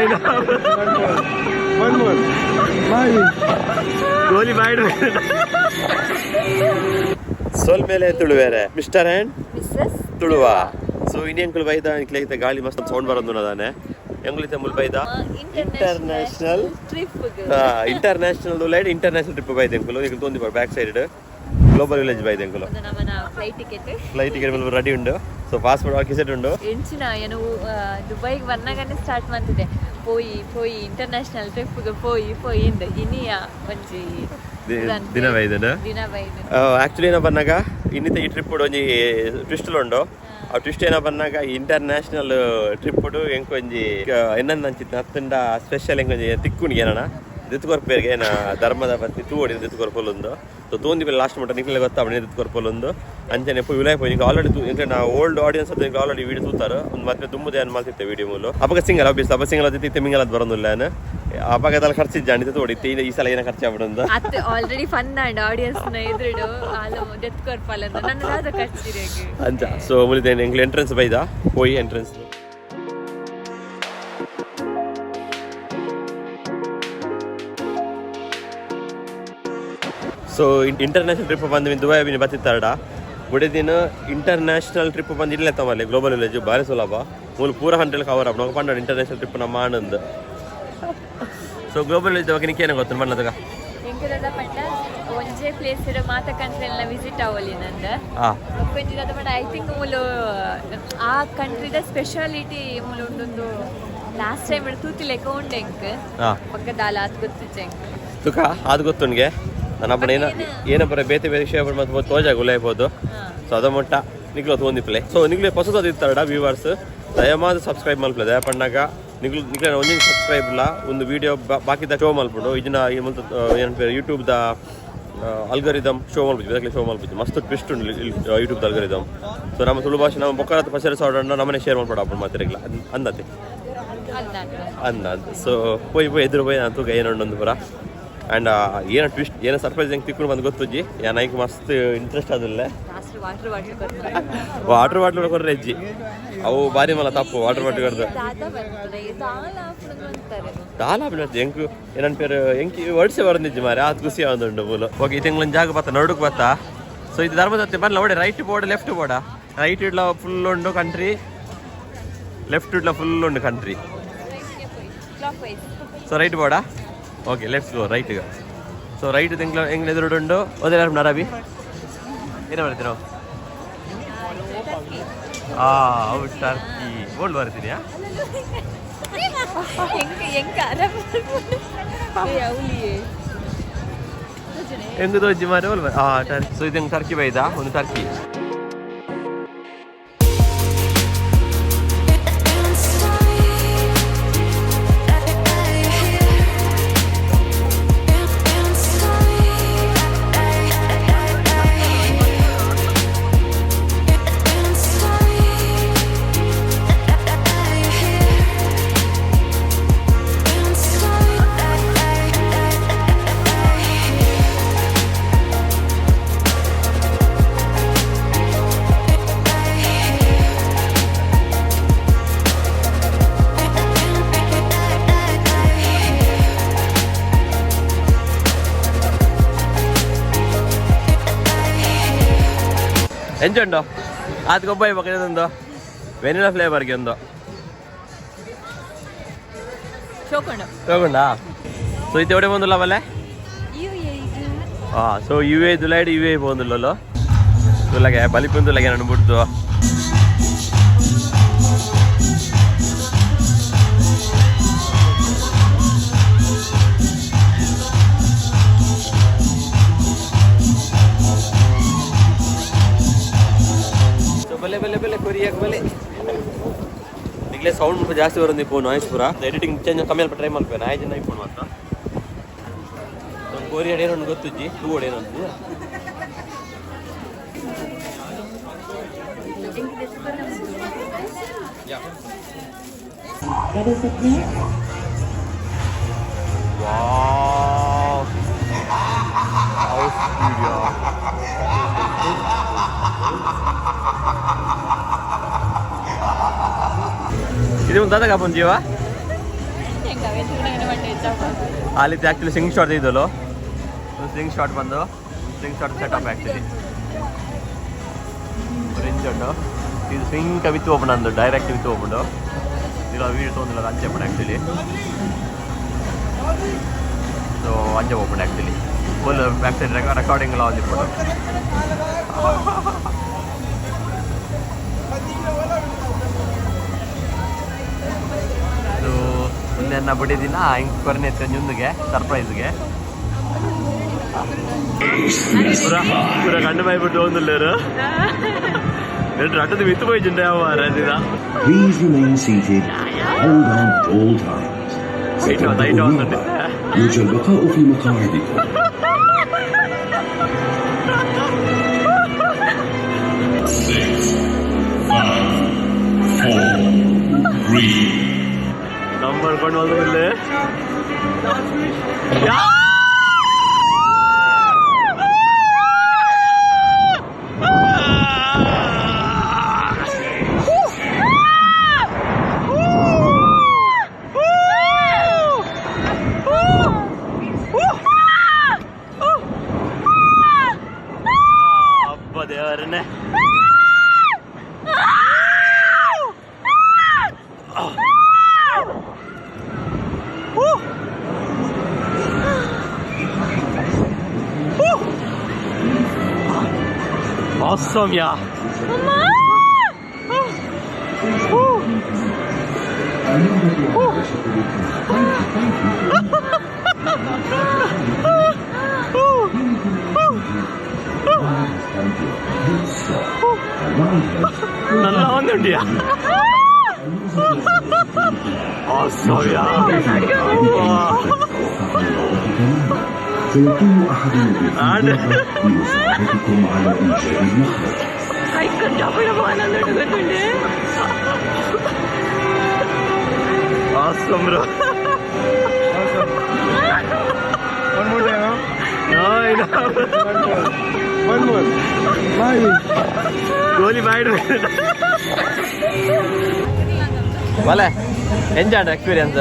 One more. ಗೋಲಿ ಮಾಡಿ ಸೋಲ್ ಮೇಲೆ ತುಳುವೇರೆ ಮಿಸ್ಟರ್ ಅಂಡ್ ತುಳುವ ಸೊ ಇನಿ ಅಂಕಲ್ ಬೈದ ಇಕ್ಲೈತೆ ಗಾಳಿ ಮಸ್ತ್ ಸೌಂಡ್ ಬರೋದು ನದಾನೆ ಎಂಗ್ಲಿತೆ ಮುಲ್ ಬೈದ ಇಂಟರ್ನ್ಯಾಷನಲ್ ಲೈಡ್ ಇಂಟರ್ನ್ಯಾಷನಲ್ ಟ್ರಿಪ್ ಬೈದೆ ಅಂಕಲ್ ಈಗ ತೊಂದಿ ಬ್ಯಾಕ್ ಸೈಡ್ ಗ್ಲೋಬಲ್ ವಿಲೇಜ್ ಬೈದೆ ಅಂಕಲ್ ಫ್ಲೈಟ್ ಟಿಕೆಟ್ ಮೇಲೆ ರೆಡಿ ಉಂಡು ಸೊ ಪಾಸ್ಪೋರ್ಟ್ ಆಕಿಸೆಟ್ ಉಂಡು ಎಂಚಿನ ಏನು ದುಬೈಗೆ ಬಂದಾಗನೇ ಸ್ಟಾರ್ಟ್ ಮಾಡ್ತಿದ್ದೆ ಪೋಯಿ ಇಂಟರ್ನ್ಯಾಷನಲ್ ಟ್ರಿಪ್ಗೆ ಪೋಯಿ ಇಂದ ಇನಿಯ ಒಂಜಿ ದಿನ ಬೈದನು ಆಕ್ಚುಲಿ ಏನೋ ಬಂದಾಗ ಇನ್ನಿತ ಈ ಟ್ರಿಪ್ ಒಂಜಿ ಟ್ವಿಸ್ಟ್ ಉಂಡು ಆ ಟ್ವಿಸ್ಟ್ ಏನೋ ಬಂದಾಗ ಇಂಟರ್ನ್ಯಾಷನಲ್ ಟ್ರಿಪ್ ಎಂಕ್ ಒಂಜಿ ಎನ್ನಂದ ಅಂಚಿತ್ ಹತ್ತಂಡ ಸ್ಪೆಷಲ್ ಎಂಕೊಂಜಿ ತಿಕ್ಕುಣಿಗೆ ಏನಣ್ಣ ದಿತ್ಕೊರ್ಪೇರಿಗೆ ಏನ ಧರ್ಮದ ಬತ್ತಿ ತೂಡಿ ದಿತ್ಕೊರ್ಪೊಲೊಂದು ಸೊ ತೂಂದಿ ಮೇಲೆ ಲಾಸ್ಟ್ ಮಟ್ಟ ನಿಕ್ಲೆ ಗೊತ್ತಾವಣೆ ದಿತ್ಕೊರ್ಪೊಲೊಂದು ಅಂಚನೆ ಪೋಯಿ ವಿಲಾಯ್ ಪೋಯಿ ಆಲ್ರೆಡಿ ನಾ ಓಲ್ಡ್ ಆಡಿಯನ್ಸ್ ಅದು ಆಲ್ರೆಡಿ ವಿಡಿಯೋ ತೂತಾರು ಒಂದು ಮತ್ತೆ ತುಂಬದೇ ಏನು ಮಾಡ್ತಿತ್ತೆ ವಿಡಿಯೋ ಮೂಲು ಅವಾಗ ಸಿಂಗಲ್ ಅಬ್ಬಿಸ್ ಅಪ್ಪ ಸಿಂಗಲ್ ಅದಿತ್ತು ಮಿಂಗಲ್ ಅದು ಬರೋದಿಲ್ಲ ಏನು ಅಪಘಾತದಲ್ಲಿ ಖರ್ಚಿದ್ದು ಜಾಣಿತ ತೋಡಿತ್ತು ಈ ಸಲ ಏನೋ ಖರ್ಚಾಗ್ಬಿಡೋದು ಅತ್ತೆ ಆಲ್ರೆಡಿ ಫನ್ ಅಂಡ್ ಆಡಿಯನ್ಸ್ ನ ಎದುರು ಆಲು ದೆತ್ಕೊರ್ಪಲ್ಲ ಅಂತ ನನ್ನ ರಾಜ ಖರ್ಚಿರೇಗೆ ಅಂಚ ಸೊ ಮುಲಿದೇನೆ ಎಂಗ್ಲ ಎಂಟ್ರೆನ್ಸ್ ಬೈದ ಪೋಯಿ ಎಂಟ್ರೆನ್ಸ್ ಸೊ ಇಂಟರ್ನ್ಯಾಷನಲ್ ಟ್ರಿಪ್ ಬಂದು ದುಬೈ ಅಭಿನ ಬತ್ತಿತ್ತಾರಡ ಗುಡೆ ದಿನ ಇಂಟರ್ನ್ಯಾಷನಲ್ ಟ್ರಿಪ್ ಬಂದು ಇಲ್ಲೇ ತಮ್ಮಲ್ಲಿ ಗ್ಲೋಬಲ್ ವಿಲೇಜ್ ಭಾರಿ ಸುಲಭ ಮೂಲ ಪೂರ ಹಂಡ್ರೆಡ್ ಕವರ್ ಅಪ್ ನಾವು ಪಂಡ ಇಂಟರ್ನ್ಯಾಷನಲ್ ಟ್ರಿಪ್ ನಮ್ಮ ಆನಂದ್ ಸೊ ಗ್ಲೋಬಲ್ ವಿಲೇಜ್ ಬಗ್ಗೆ ನಿಕ್ಕೆ ಏನೋ ಗೊತ್ತು ಮಣ್ಣದಾಗ ಎಂಕದ ಪಂಡ ಒಂಜೇ ಪ್ಲೇಸ್ ಇರೋ ಮಾತ ಕಂಟ್ರಿ ಎಲ್ಲ ವಿಸಿಟ್ ಆವಲಿ ನಂದ ಒಪ್ಪಂಜಿದ ಪಂಡ ಐ ಥಿಂಕ್ ಮೂಲು ಆ ಕಂಟ್ರಿದ ಸ್ಪೆಷಾಲಿಟಿ ಮೂಲು ಉಂಡೊಂದು ಲಾಸ್ಟ್ ಟೈಮ್ ತೂತಿಲೆಕ್ಕ ಉಂಡೆಂಕ್ ಪಕ್ಕದಾಲ ಅದು ಗೊತ್ತಿಚ್ಚೆಂಕ್ ತುಕ ಅದು ಗೊತ್ತು ನನಗೆ ನಾನು ಹಬ್ಬ ಏನಪ್ಪರ ಬೇತೆ ಬೇರೆ ವಿಷಯ ಮತ್ತೆ ತೋಜಾಗ ಉಲಾಯ್ಬೋದು ಸೊ ಅದ ಮೊಟ್ಟ ನಿಗ್ಲು ತೊಂದಿಪ್ಲೆ ಸೊ ನಿಗ್ಲೆ ಹೊಸದು ಇತ್ತಾರಡ ವ್ಯೂವರ್ಸ್ ದಯಮಾದ ಸಬ್ಸ್ಕ್ರೈಬ್ ಮಲ್ಪಲೆ ದಯ ಪಣ್ಣಾಗ ನಿಗ್ಲೆ ಒಂದಿನ ಸಬ್ಸ್ಕ್ರೈಬ್ ಇಲ್ಲ ಒಂದು ವಿಡಿಯೋ ಬಾಕಿದ ಶೋ ಮಲ್ಪಡು ಇದನ್ನ ಏನು ಯೂಟ್ಯೂಬ್ದ ಅಲ್ಗರಿದಮ್ ಶೋ ಮಲ್ಪಿದ್ವಿ ಶೋ ಮಲ್ಪಿದ್ವಿ ಮಸ್ತ್ ಟ್ವಿಸ್ಟ್ ಉಂಟು ಯೂಟ್ಯೂಬ್ದ ಅಲ್ಗರಿದಮ್ ಸೊ ನಮ್ಮ ತುಳು ಭಾಷೆ ನಮ್ಮ ಬೊಕ್ಕರತ್ತ ಪಸರ ಸಾವಡ ನಮ್ಮನೆ ಶೇರ್ ಮಾಡ್ಬಿಡ ಅಪ್ಪ ಮಾತಿರಲಿಲ್ಲ ಅಂದತೆ ಸೊ ಪೋಯ್ ಎದುರು ಪೋಯ್ ನಾನು ತೂಕ ಏನೊಂದು ಪುರ ಆ್ಯಂಡ್ ಏನೋ ಟ್ವಿಸ್ಟ್ ಏನೋ ಸರ್ಪ್ರೈಸ್ ಹೆಂಗೆ ತಿಕ್ಕೊಂಡು ಬಂದು ಗೊತ್ತುಜ್ಜಿ ನೈಕ್ ಮಸ್ತ್ ಇಂಟ್ರೆಸ್ಟ್ ಅದಿಲ್ಲ ವಾಟರ್ ಬಾಟ್ಲ್ ಕೊಡ್ರೆ ಅಜ್ಜಿ ಅವು ಭಾರಿ ಮಲ್ಲ ತಪ್ಪು ವಾಟರ್ ಬಾಟ್ಲ್ ಕಡ್ದು ದಾಲ ಹೆಂಗೆ ಏನನ್ ಪೇರು ಹೆಂಗೆ ಒಡ್ಸೆ ಬರಂದಿಜ್ಜಿ ಮಾರೆ ಅದು ಖುಷಿ ಆಗುಂಡು ಮೂಲು ಓಕೆ ಈ ತಿಂಗಳೊಂದು ಜಾಗ ಬತ್ತ ನಡುಕ್ ಬತ್ತ ಸೊ ಇದು ಧರ್ಮದತ್ತೆ ಬರಲ್ಲ ಒಡೆ right board left board right ಇಡ್ಲ ಫುಲ್ ಉಂಡು ಕಂಟ್ರಿ ಲೆಫ್ಟ್ ಇಡ್ಲ ಫುಲ್ ಉಂಡು ಕಂಟ್ರಿ ಸೊ ರೈಟ್ ಬೋರ್ಡಾ ಓಕೆ ಲೆಟ್ಸ್ ಗೋ ರೈಟ್ ಈಗ ಸೊ ರೈಟ್ ಹೆಂಗೆ ಎದುರುಡುಂಡು ಒಂದೇ ನರಾಬಿ ಏನೋ ಬರ್ತೀವಿ ನಾವು ಅವು ಟರ್ಕಿ ಗೋಲ್ಡ್ ಬರ್ತೀನಿ ಹೆಂಗೆ ತೋಜಿ ಮಾರಿ ಓಲ್ ಟರ್ಕಿ ಸೊ ಇದು ಟರ್ಕಿ ಬೈದಾ ಒಂದು ಟರ್ಕಿ ಎಂಜುಂಡು ಅದು ಗೊಬ್ಬ ಇವಾಗೊಂದು ವೆನಿಲಾ ಫ್ಲೇವರ್ಗೆ ಒಂದು ತಗೊಂಡ ಸೊ ಇದು ಎവിടെ ಬಂದಿಲ್ಲ ಅವಲ್ಲೇ ಸೊ ಇವೇ ದುಲಾಡಿ ಇವೇ ಬಂದಿಲ್ಲല്ലോ ದುಲಾಗೆ ಬಲಿಪುಂದುಲಾಗೆ ನಾನು ಬಿಡ್ತು ಬೆಲೆ ಕೊರಿಯಾಗ ಬೆಲೆ ಈಗಲೇ ಸೌಂಡ್ ಜಾಸ್ತಿ ಬರೋದು ಫೋನ್ ವಾಯ್ಸ್ ಪೂರ ಎಡಿಟಿಂಗ್ ಚೇಂಜ್ ಕಮ್ಮಿ ಅಲ್ಪ ಟ್ರೈ ಮಾಡ್ಬೇಕು ಆಯ್ತು ಜನ ಫೋನ್ ಮಾತ್ರ ಕೊರಿಯಾ ಏನೋ ಗೊತ್ತಿಜ್ಜಿ ಟೂ ಓಡ್ ಏನಂತ ಇದು ಒಂದು ದಾದಾಗ ಬಂದೀವ ಅಲ್ಲಿ ಆ್ಯಕ್ಚುಲಿ ಸ್ವಿಂಗ್ ಶಾಟ್ ಇದಲ್ಲ ಸ್ವಿಂಗ್ ಶಾಟ್ ಬಂದು swing shot setup actually range ಉಂಟು ಇದು ಸ್ವಿಂಗ್ ವಿತ್ ಓಪನ್ ಅಂದು ಡೈರೆಕ್ಟ್ ವಿತ್ ಓಪನ್ ಇಲ್ಲ ವೀಡಿಯೋ ತೊಂದಿಲ್ಲ ಅಂಚೆ ಓಪನ್ ಆ್ಯಕ್ಚುಲಿ ಸೊ ಅಂಚೆ open actually full back side recording ಎಲ್ಲ ಒಂದಿಪ್ಪ ಇದು ಇನ್ನೆನ್ನ ಬಿಡಿದಿನ ಹಿಂಗೆ ಕೊರನೆ ತಂಜೊಂದಿಗೆ ಸರ್ಪ್ರೈಸ್ಗೆ ಪೂರ ಕಣ್ಣು ಬಾಯ್ಬಿಟ್ಟು ಒಂದಿಲ್ಲೇರು ರಟ್ಟದ ವಿತ್ತು പോയിട്ടുണ്ട് ആവാറാ Please remain seated. Hold on at all times. يرجى البقاء في مقاعدكم. 6, 5, 4, 3. Number കൊണ്ടുവന്നില്ലേ ದೇವರನ್ನೇ awesome, yeah. നല്ല വന്നിട്ടിയാ سيقوم أحد بمصاحبتكم على إيجاد المخرج. Awesome, bro. One more day, huh? No, One more. Bye. Goalie bite. Vale, enjoy the experience.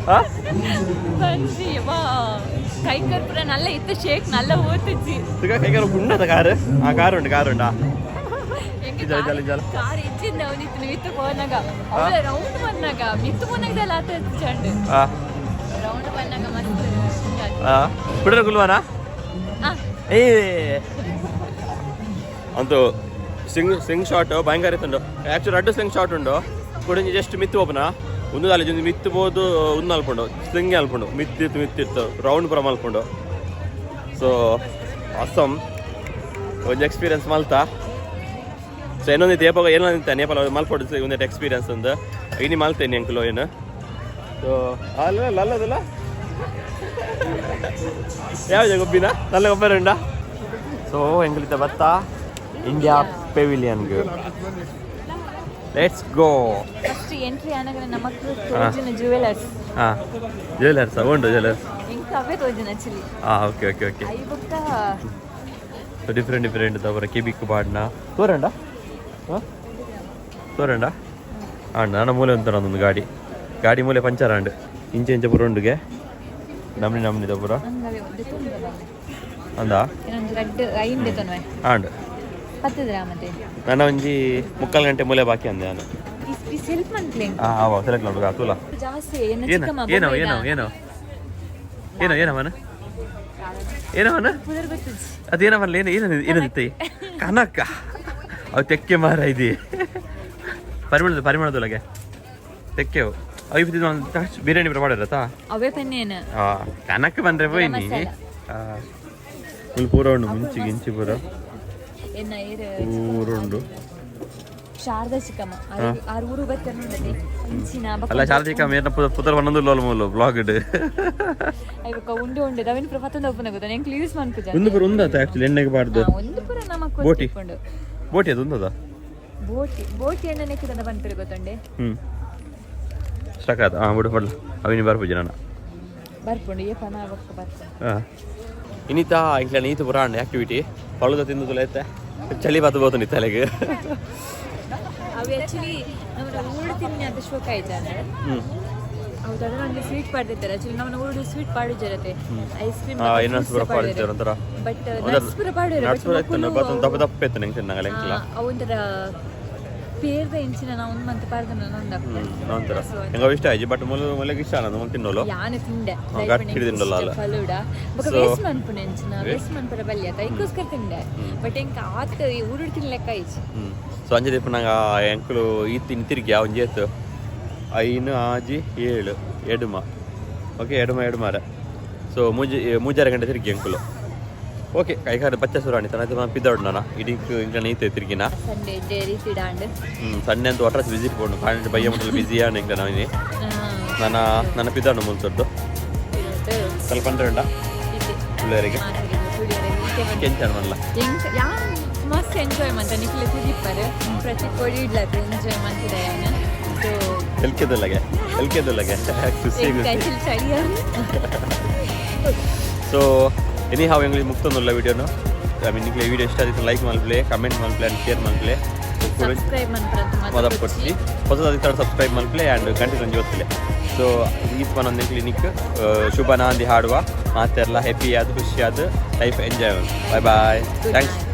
Huh? ಕೈಕರ್ಪುರ ನಲ್ಲ ಇತ್ತು shake ನಲ್ಲ ಓದ್ತಿದ್ವಿ ಕೈಕರ್ ಉಂಡದ car ಉಂಟು ಕಾರ್ ಉಂಟಾ car ಇಚ್ಚಿಂದ ಅವನಿತ್ತು ವಿತ್ತು ಹೋನಾಗ ಅವಳ round ಬಂದಾಗ ಮಿತ್ತು ಬಂದಾಗದಲ್ಲ ಆತ ಚಂಡ್ round ಬಂದಾಗ ಮಸ್ತ್ ಬಿಡ್ರ ಕುಲ್ವಾನಾ ಏ ಅಂತೂ ಸ್ವಿಂಗ್ ಶಾಟ್ ಭಯಂಕರ ಇತ್ತು ಆ್ಯಕ್ಚುಲಿ ಅಡ್ಡು ಸ್ವಿಂಗ್ ಶಾಟ್ ಉಂಡು ಕುಡಿಂಜಿ ಜಸ್ಟ್ ಮಿತ್ತು ಓಪನ ಒಂದು ದಾಲಿ ಮಿತ್ತು ಬೋದು ಒಂದು ಅಲ್ಪುಂಡು ಸ್ವಿಂಗ್ ಅಲ್ಪುಂಡು ಮಿತ್ತಿತ್ತು ರೌಂಡ್ ಪುರ ಮಲ್ಪುಂಡು ಸೊ ಅಸ್ಸಮ್ ಒಂದು ಎಕ್ಸ್ಪೀರಿಯನ್ಸ್ ಮಲ್ತಾ ಸೊ ಇನ್ನೊಂದು ನೇಪಾಳ ಏನೋ ನಿಂತ ನೇಪಾಳ ಮಲ್ಪೊಡು ಒಂದೆಟ್ಟು ಎಕ್ಸ್ಪೀರಿಯನ್ಸ್ ಒಂದು ಇನಿ ಮಲ್ತೇನೆ ಅಂಕಲು ಏನು ಸೊ ಅಲ್ಲದಲ್ಲ ಯಾವ್ದು ಗೊಬ್ಬಿನ നല്ല ಗೊಬ್ಬರ ಉಂಡ ಸೊ ಎಂಕಲಿತ ಬತ್ತಾ ಇಂಡಿಯಾ ಪೆವಿಲಿಯನ್ಗೆ ಲೆಟ್ಸ್ ಗೋ ಫಸ್ಟ್ ಎಂಟ್ರಿ ಆನಗನೆ ನಮಕ್ ತೋಜಿನ ಜ್ಯುವೆಲರ್ಸ್ ಜ್ಯುವೆಲರ್ಸ್ ಉಂಟು ಜ್ಯುವೆಲರ್ಸ್ ಇಂಕ ಅವೇ ತೋಜಿನ ಆಕ್ಚುಲಿ ಓಕೆ ಐ ಬುಕ್ಕ ಸೊ ಡಿಫ್ರೆಂಟ್ ತವರ ಕಿಬಿಕ್ ಬಾಡ್ನ ತೋರಂಡ ನನ್ನ ಮೂಲೆ ಒಂಥರ ಒಂದೊಂದು ಗಾಡಿ ಮೂಲೆ ಪಂಚರ್ ಅಂಡ್ ಇಂಚೆ ಪುರ ಉಂಡುಗೆ ನಮ್ನಿ ಪುರ ಅಂದ ಆಂಡ್ ನನ್ನ ಒಂಜಿ 3 ಗಂಟೆ ಮೂಲೆ ಬಾಕಿ ಅಂದೆ ನಾನು ಸೆಲೆಕ್ಟ್ ಮಾಡ್ಬೇಕು ತುಲ ಏನವನ ಅದೇನವಲ್ಲ ಏನಂತೆ ಕನಕ ಅವು ತೆಕ್ಕೆ ಮಾರ ಇದೆ ಪರಿಮಳದೊಳಗೆ ತೆಕ್ಕೆವು ಅವು ಬಿರಿಯಾನಿ ಪುರ ಮಾಡಿರತ್ತಾ ಅವೇ ಪನ್ನೇನ ಕನಕ ಬಂದ್ರೆ ಪೋಯಿ ನೀ ಪೂರ ಉಂಡು ಮುಂಚಿ ಪೂರ ಊರುಂಡು ಶಾರದಾ ಚಿಕ್ಕಮ್ಮ ಆರು ಊರು ಬರ್ತದೆ ಅಲ್ಲ ಶಾರದಾ ಚಿಕ್ಕಮ್ಮ ಏನ ಪುತ್ರ ಒಂದೊಂದು ಲೋಲ್ ಬ್ಲಾಗ್ ಇಡು ಐವಕ ಉಂಡೆ ದವಿನ ಪುರ ಪತ್ತೊಂದು ಓಪನ್ ಆಗುತ್ತೆ ನಂಗೆ ಕ್ಲೀಸ್ ಮಾಡ್ಕುಜ ಒಂದು ಪುರ ಉಂದತ ಆಕ್ಚುಲಿ ಎಣ್ಣೆಗೆ ಬಾರ್ದು ಒಂದು ಪುರ ನಮಕ್ ಬೋಟಿ ಅದು ಉಂದದ ಬೋಟಿ ಎಣ್ಣೆ ನೆಕ್ಕಿದ ಬಂದ್ಪಿರ ಗೊತ್ತುಂಡೆ ಸ್ಟಕ್ ಆದ ಬಿಡು ಬಡ್ಲ ಅವಿನಿ ಬರ್ಪುಜಿ ನಾನು ಬರ್ಪುಂಡು ಏ ಪನ ಅವಕ್ಕ ಬರ್ತ ಇನ್ನಿತ ಇಂಕ್ಲ ನೀತು ಪುರ ಆಕ್ಟಿವಿಟಿ ಪಳುದ ತಿಂದು ತುಲೈತೆ ಚಳಿ ಬತ್ತು ನಿ ತಲೆಗೆ ಅವು ಆಕ್ಚುಲಿ ನಮ್ಮ ಊರು ತಿನ್ನಿ ಅಂತ ಶೋಕ ಆಯ್ತಾನೆ ಹೌದಾದ್ರೆ ನನಗೆ ಸ್ವೀಟ್ ಪಾಡ್ದಿದ್ದಾರೆ ಆಕ್ಚುಲಿ ನಮ್ಮ ಊರು ಸ್ವೀಟ್ ಪಾಡಿಜರತೆ ಐಸ್ ಕ್ರೀಮ್ ಇನ್ನೊಂದು ಪೂರ ಪಾಡಿದ್ದಾರೆ ಒಂಥರ ಬಟ್ ನಟ್ಸ್ ಪೂರ ಪಾಡಿದ್ದಾರೆ ನಟ್ಸ್ ಇತ್ತು ಬಟ್ ದಪ್ಪ ದಪ್ಪ ಇತ್ತು ನಂಗೆ ತಿನ್ನಾಗಲ್ಲ ಎಂಕ್ಲ ಒಂಥರ ಪೇರ್ದ ಇಂಚಿನ ನಾವು ಮಂತ್ ಪಾಡ್ದನ ಒಂಥರ ಹೆಂಗ ಇಷ್ಟ ಆಯ್ತು ಬಟ್ ಮೊಲೆಗೆ ಇಷ್ಟ ಅನ್ನೋದು ಒಂದು ತಿನ್ನೋಲು ಯಾನೆ ತಿಂಡೆ ಗಟ್ಟಿ ಹಿಡಿದಿಂಡಲ್ಲ ಅಲ್ಲ ಫಲೂಡ ಬೊಕ ವೇಸ್ಟ್ ಮನ್ಪುನ ಇಂಚಿನ ವೇಸ್ಟ್ ಮನ್ಪುರ ಬಲ್ಯತ ಇಕ್ಕೋಸ್ಕರ ತಿಂಡೆ ಬಟ್ ಎಂಕ ಆತ ಊರುಡು ತಿನ್ಲೆಕ್ಕ ಐಚ್ ಸೊ ಅಂಜೆ ದಿಪ್ಪ ನಂಗೆ ಎಂಕ್ಲು ಈ ತಿರುಗಿ ಅವನ್ ಜೇತು ಐನು ಆಜಿ 7 ಎಡುಮ ಓಕೆ ಎಡುಮಾರ ಸೊ ಮೂಜಾರ ಗಂಟೆ ತಿರುಗಿ ಎಂಕುಲು ಓಕೆ ಕೈಗಾರ ಬಚ್ಚ ಸುರಾಣಿ ತನ ಪಿದ್ದಾಡು ನಾನು ಇಡೀ ಇಂಕ ನೀತೆ ತಿರುಗಿನ ಸಂಡೇ ಡೇರಿ ತಿಡಾಂಡ್ ಸಂಡೇ ಅಂತ ಒಟ್ರಾಸ್ ವಿಸಿಟ್ ಕೊಡು ಕಾಂಡ್ ಬಯ್ಯ ಮುಟ್ಟಲು ಬಿಸಿಯಾನ ಇಂಕ ನಾವಿನಿ ನನ್ನ ಪಿದ್ದಾಡು ಮುಲ್ತೊಡ್ಡು ಸ್ವಲ್ಪ ಉಂಡ ಹುಳಿಯರಿಗೆ ಕೆಂಚಣ ಮಲ್ಲ ಮಸ್ತ್ ಎಂಜಾಯ್ ಮಂತ ನಿಕ್ಲೆ ತಿದಿಪ್ಪರು ಪ್ರತಿ ಕೋಡಿ ಇಡ್ಲತ್ತೆ ಎಂಜಾಯ್ ಮಂತಿದ್ದಾಯನ ಎಲ್ಕೆದಲ್ಲಗೆ ಖುಷಿ ಸೊ ಎನಿ ಹಾವ್ ಎಂಗ್ಲಿ ಮುಕ್ತೊಂದುಲ್ಲ ವಿಡಿಯೋನು ಐ ಮೀನ್ ನಿಕ್ಲೆ ವಿಡಿಯೋ ಇಷ್ಟ ಆದಿತ್ತು ಲೈಕ್ ಮಲ್ಪ್ಲೆ ಕಮೆಂಟ್ ಮಲ್ಪ್ಲೆ ಆ್ಯಂಡ್ ಶೇರ್ ಮಲ್ಪ್ಲೆ ಸಬ್ಸ್ಕ್ರೈಬ್ ಮದಪ್ ಕೊಡ್ಸಿ ಹೊಸದಾದ ಸಬ್ಸ್ಕ್ರೈಬ್ ಮಲ್ಪ್ಲೆ ಆ್ಯಂಡ್ ಕಂಟಿನ್ಯೂ ಜೋತಿಲೆ ಸೊ ಈ ಒಂದೊಂದು ಕ್ಲಿನಿಕ್ ಶುಭ ನಾಂದಿ ಹಾಡುವ ಮಾತೆಲ್ಲ ಹ್ಯಾಪಿ ಆದ ಖುಷಿ ಆದ ಲೈಫ್ ಎಂಜಾಯ್ ಬಾಯ್ ಥ್ಯಾಂಕ್ಸ್